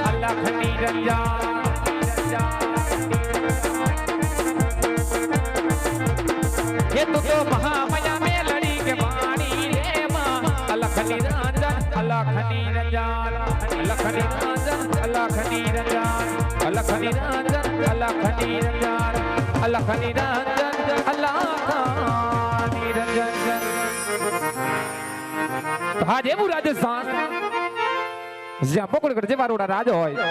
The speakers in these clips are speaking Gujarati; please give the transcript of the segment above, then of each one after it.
अलख निरंजन ये तो महामाया में लड़ी के वाणी रे मां अलख निरंजन अलख निरंजन अलख निरंजन अलख निरंजन अलख निरंजन अलख निरंजन अलख निरंजन अलख निरंजन હા જેવું રાજસ્થાન જ્યાં પોકળગઢ જેવા રોડા રાજ હોય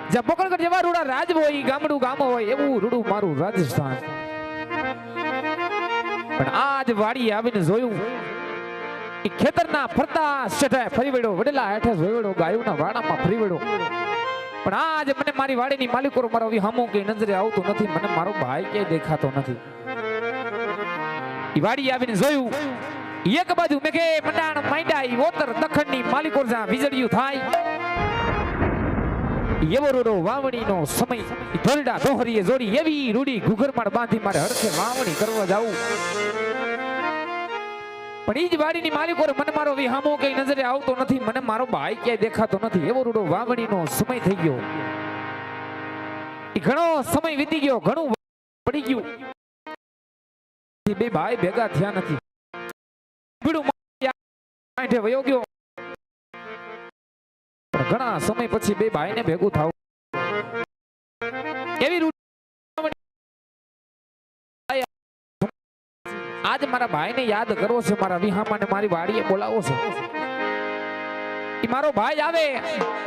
જ્યાં પોકળગઢ જેવા રોડા રાજ હોય ગામડું ગામ હોય એવું રૂડું મારું રાજસ્થાન પણ આજ વાડી આવીને જોયું એ ખેતરના ફરતા શેઠે ફરી વળ્યો વડેલા હેઠે જોઈ વળ્યો ગાયોના વાડામાં ફરી વળ્યો પણ આજ મને મારી વાડીની માલિકો મારો હામો કે નજરે આવતો નથી મને મારો ભાઈ ક્યાંય દેખાતો નથી વાડી આવીને જોયું એક બાજુ મેં કે મંડાણ માંડ્યા ઈ ઓતર દખણની માલિકો જા વીજળિયું થાય એવો રોડો વાવણીનો સમય ઢોલડા ઢોહરીએ જોડી એવી રૂડી ઘુઘરમાળ બાંધી મારે હરખે વાવણી કરવા જાવું પણ ઈ જ વાડીની માલિકો મને મારો વિહામો કે નજરે આવતો નથી મને મારો ભાઈ ક્યાંય દેખાતો નથી એવો રોડો વાવણીનો સમય થઈ ગયો ઈ ઘણો સમય વીતી ગયો ઘણું પડી ગયું બે ભાઈ ભેગા થયા નથી વયો ગયો ઘણા સમય પછી બે ભાઈ ને ભેગું થાવ એવી આજ મારા ભાઈ ને યાદ કરવો છે મારા વિહામાને મારી વાડીએ બોલાવો છે મારો ભાઈ આવે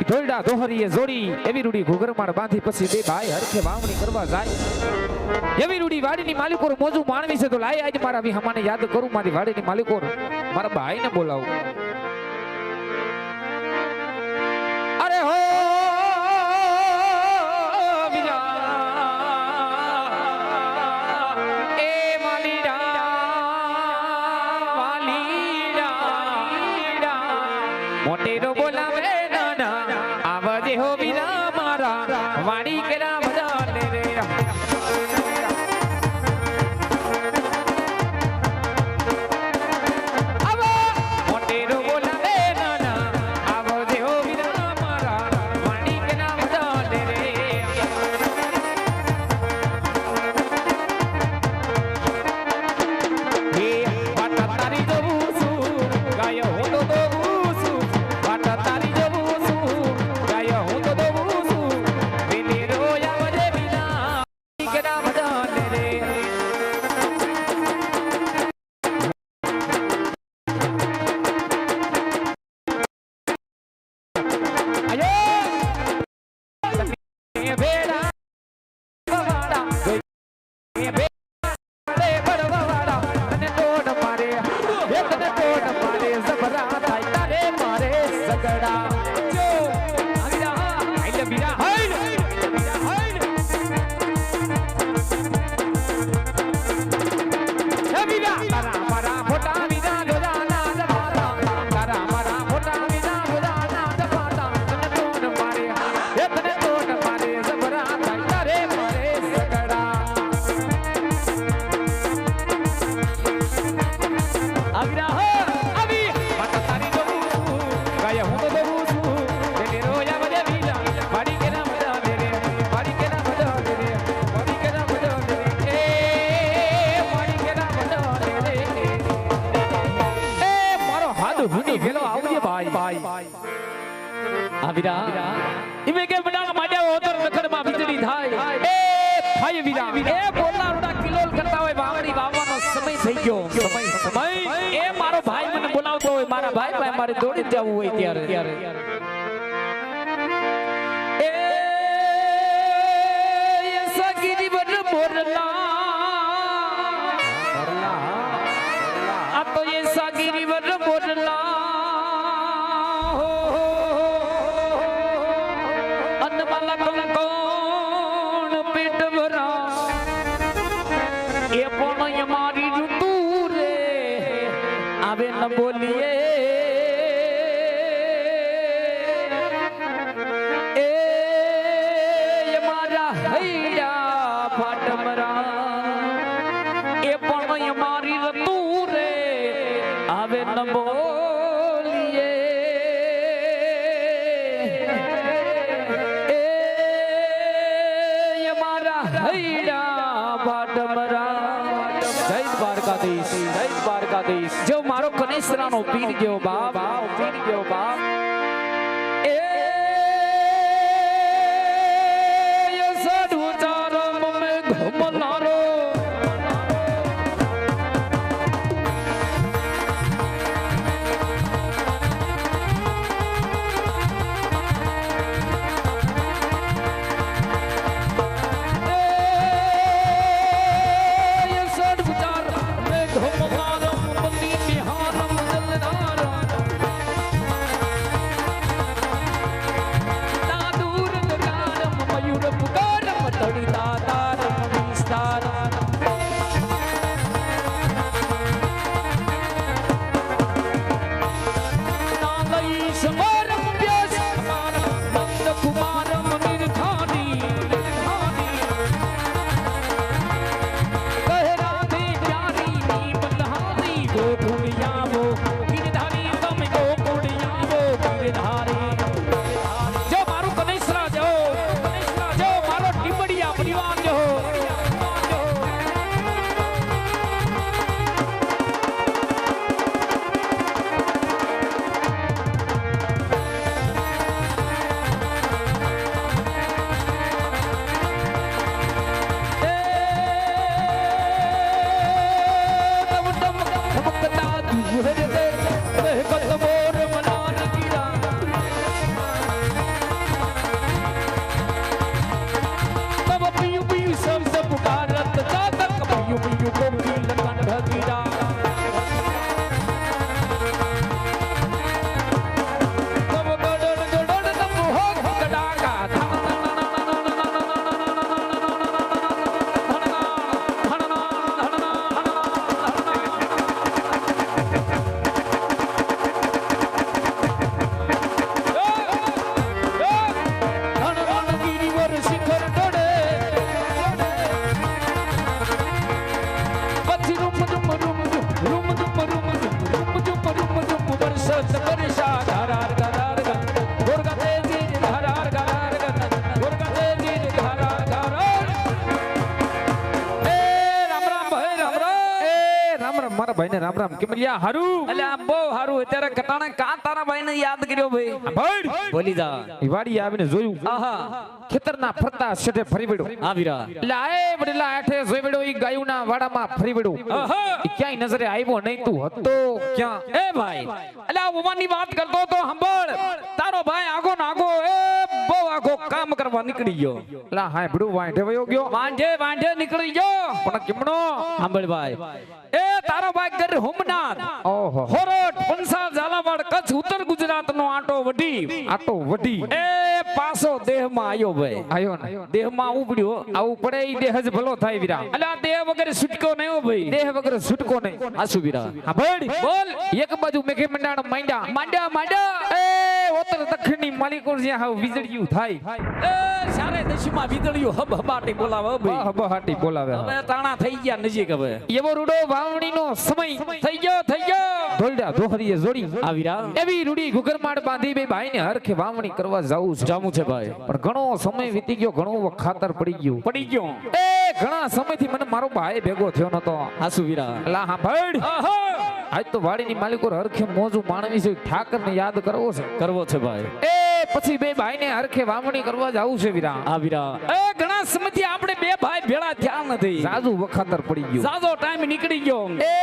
ઢોલડા દોહરીએ જોડી એવી રૂડી ઘુઘરમાળ બાંધી પછી બે ભાઈ હરખે વાવણી કરવા જાય એવી રૂડી વાડીની માલિકો મોજું માણવી છે તો લાય આજ મારા વિહામાને યાદ કરું મારી વાડીની માલિકો મારા ભાઈને બોલાવું અરે હો મોટેરો બોલાવે નાના આવજે હો વિના મારા વાડી કેરા બજાને રે આવો મોટેરો બોલાવે નાના આવજે હો વિના મારા વાડી કેરા બજાને રે હે વાટા તારી જોઉં છું ગાયો હું તો इमे के बड़ा माडे ओतर नखर માં વીજળી થાય એ થાય વીરા એ બોલા રોડા કિલોલ કરતા હોય વાવડી વાવવાનો સમય થઈ ગયો સમય એ મારો ભાઈ મને બોલાવતો હોય મારા ભાઈ ભાઈ મારે દોડી જવું હોય ત્યારે એ સગીરી બડ મોરલા આ તો એ સગીરી બડ મોરલા बोलिए ए ये मारा हैया फाटमरा ए पण ये मारी तू रे आवे न बोलिए દ્વારકાધીશ જો મારો કનેસરાનો પીર ગયો બાપ પીર ગયો બાપ એ સાધુ ચારમ મે ઘમનારો મારા ભાઈને રામ રામ કેમરિયા હારું એટલે આ બહુ હારું અત્યારે કટાણે કા તારા ભાઈને યાદ કર્યો ભાઈ ભાઈ બોલી જા ઈ વાડી આવીને જોયું આહા ખેતરના ફરતા શેઠે ફરી વળ્યો હા વીરા એટલે આએ બડલા આઠે જોઈ વળ્યો ઈ ગાયુના વાડામાં ફરી વળ્યો ઈ ક્યાંય નજરે આવ્યો નહીં તું હતો ક્યાં એ ભાઈ એટલે આ ઉમાની વાત કરતો તો સાંભળ તારો ભાઈ આગો નાગો એ બહુ આગો કામ કરવા નીકળી ગયો લા હાય બડું વાંઢે વયો ગયો વાંઢે નીકળી ગયો પણ કેમનો સાંભળ ભાઈ એ તારો ભાઈ ઘર હોમનાથ ઓહો હોરોટ પંસાર ઝાલાવાડ કચ્છ ઉત્તર ગુજરાત નો આટો વઢી આટો વઢી એ પાસો દેહમાં આયો ભાઈ આયો ને દેહમાં ઉપડ્યો આવું પડે ઈ દેહ જ ભલો થાય વીરા એટલે આ દેહ વગર છૂટકો નહીં હો ભાઈ દેહ વગર છૂટકો નહીં આસુ વીરા હા ભાઈ બોલ એક બાજુ મેઘે મંડાણ માંડ્યા એ ઉત્તર દક્ષિણની માલિકો જ્યાં હાવ વીજળિયું થાય એ સારે દશમાં વીજળીઓ હબ હબાટી બોલાવે હો ભાઈ હબહાટી બોલાવે હવે તાણા થઈ ગયા નજીક હવે એવો રૂડો વાવણીનો સમય થઈ ગયો ઢોલડા દોહરીએ જોડી આ વીરા એવી રૂડી ઘુઘરમાડ બાંધી બે ભાઈને હરખે વાવણી કરવા જાવું છે જામું છે ભાઈ પણ ઘણો સમય વીતી ગયો ઘણું ખાતર પડી ગયું એ ઘણા સમયથી મને મારો ભાઈ ભેગો થયો નતો આસુ વીરા લા હા ભાઈ આજ તો વાડીની માલિકો હરખે મોજું માણવી છે ઠાકરને યાદ કરવો છે ભાઈ એ પછી બે ભાઈને હરખે વાવણી કરવા જાવું છે વીરા આ વીરા એ ઘણા સમયથી આપણે બે ભાઈ ભેળા થયા નથી જાજુ વખાતર પડી ગયું જાજો ટાઈમ નીકળી ગયો એ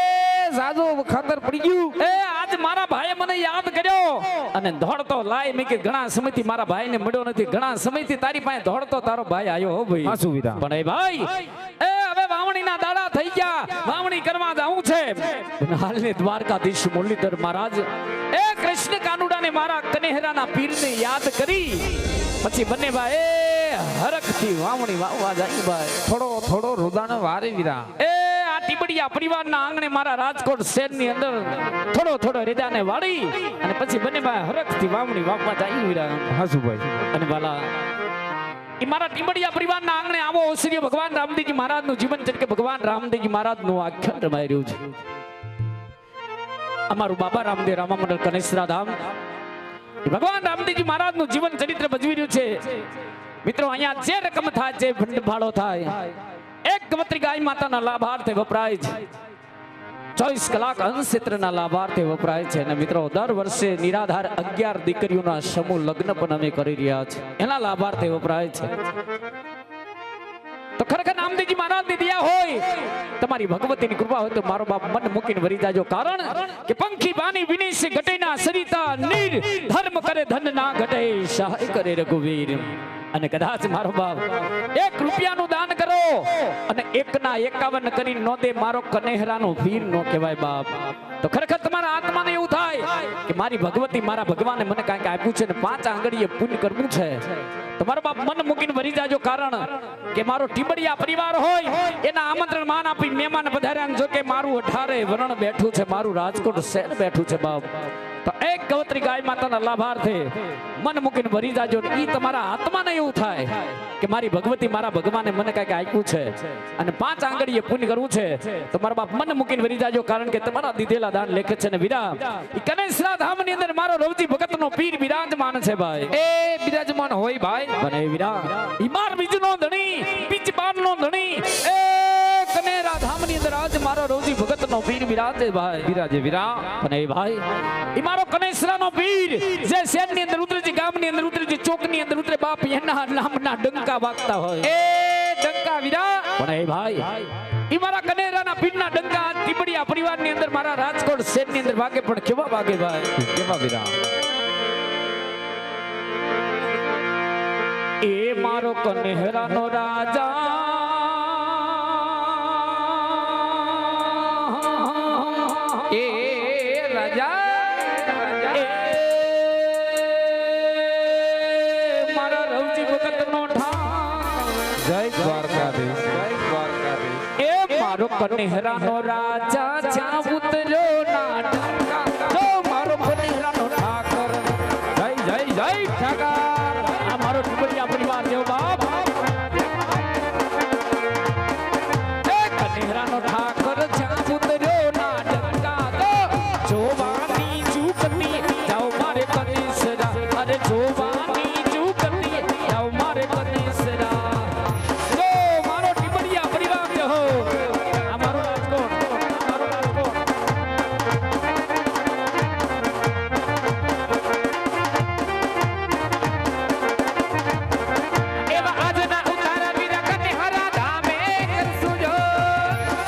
જાજુ વખાતર પડી ગયું એ આજ મારા ભાઈએ મને યાદ કર્યો અને દોડતો લાય મેં કે ઘણા સમયથી મારા ભાઈને મળ્યો નથી ઘણા સમયથી તારી પાસે દોડતો તારો ભાઈ આવ્યો હો ભાઈ હાસુ વીરા પણ એ ભાઈ એ હવે વાવણીના દાડા થઈ ગયા વાવણી કરવા જાવું છે હાલને દ્વારકાધીશ મુરલીધર મહારાજ એ કૃષ્ણ કાનુડાને મારા કનેહરાના પીરને યાદ કરી પછી બંને ભાઈ હરખથી વાવણી વાવવા જાય ભાઈ થોડો રોદાનો વારે વીરા એ આ ટીબડિયા પરિવારના આંગણે મારા રાજકોટ શહેરની અંદર થોડો રેદાને વાળી અને પછી બંને ભાઈ હરખથી વાવણી વાવવા જાય વીરા હાસુ ભાઈ અને વાલા ઈ મારા ટીબડિયા પરિવારના આંગણે આવો ઓસરીયો ભગવાન રામદેવજી મહારાજનું જીવન છે કે ભગવાન રામદેવજી મહારાજનું આખ્યાન રમાઈ રહ્યું છે અમારું બાબા રામદેવ રામા મંડળ કનેસરા ધામ ભગવાન રામદેવજી મહારાજનું જીવન ચરિત્ર ભજવી રહ્યું છે મિત્રો અહીંયા જે રકમ થાય છે ભંડ ભાળો થાય એક ગવત્રી ગાય માતાના લાભાર્થે વપરાય છે 24 કલાક અંશક્ષેત્રના લાભાર્થે વપરાય છે અને મિત્રો દર વર્ષે નિરાધાર 11 દીકરીઓના સમૂહ લગ્ન પણ અમે કરી રહ્યા છે એના લાભાર્થે વપરાય છે તો ખરેખર નામદેવજી મહારાજની દયા હોય તમારી ભગવતીની કૃપા હોય તો મારો બાપ મન મૂકીને વરી જાજો કારણ કે પંખી બાની વિનિશ ઘટેના સરિતા નીર ધર્મ કરે ધન ના ઘટે સહાય કરે રઘુવીર અને કદાચ મારો બાપ 1 રૂપિયાનું દાન કરો અને 1 ના 51 કરી નો દે મારો કનેહરાનો વીર નો કહેવાય બાપ તો ખરેખર તમારા આત્માને એવું થાય કે મારી ભગવતી મારા ભગવાને મને કાંઈક આપ્યું છે ને 5 આંગળીએ પુણ્ય કરવું છે તમારો બાપ મન મૂકીને વરી જાજો કારણ કે મારો ટીબડિયા પરિવાર હોય એના આમંત્રણ માન આપી મહેમાન પધાર્યા જો કે મારું 18 વરણ બેઠું છે મારું રાજકોટ શહેર બેઠું છે બાપ તો એક ગવત્રી ગાય માતાના લાભાર્થે મન મૂકીને વરી જાજો ઈ તમારા આત્માને એવું થાય કે મારી ભગવતી મારા ભગવાને મને કાંઈક આપ્યું છે અને 5 આંગળીએ પુણ્ય કરવું છે તો મારા બાપ મન મૂકીને વરી જાજો કારણ કે તમારા દીધેલા દાન લેખે છે ને વીરા ઈ કનેસરા ધામની અંદર મારો રવજી ભગતનો પીર બિરાજમાન છે ભાઈ એ બિરાજમાન હોય ભાઈ બને વીરા ઈ માર બીજનો ધણી બીજ બારનો ધણી એ કનેરા ધામની અંદર આજ મારો રવજી ભગતનો પીર બિરાજે ભાઈ બિરાજે વીરા બને ભાઈ ઈ મારો કનેસરાનો પીર જે શહેરની અંદર ઉતરેજી ગામની અંદર ઉતરેજી ચોકની અંદર ઉતરે બાપ એના નામના ડંકા વાગતા હોય એ ડંકા વીરા બને ભાઈ ઈ મારા કનેરાના પીરના ડંકા ટીબડિયા પરિવારની અંદર મારા રાજકોટ શહેરની અંદર વાગે પણ કેવા વાગે ભાઈ કેવા વીરા એ મારો કનેહરાનો રાજા એ રાજા એ મારા રવજી ભગતનો ઠાક જય દ્વારકાધીશ જય દ્વારકાધીશ એ મારો કનેહરાનો રાજા જ્યાં ઉતર્યો ના ઢાકા જો મારો કનેહરાનો ઠાકર જય જય જય ઠાકર આ મારો ટીબડિયા પરિવાર દેવ બાપ એ કનેહરાનો ઠાકર જ્યાં ઉતર્યો ના ઢાકા તો જોવાની ચૂકતી જાઓ મારે કનેસરા અરે જો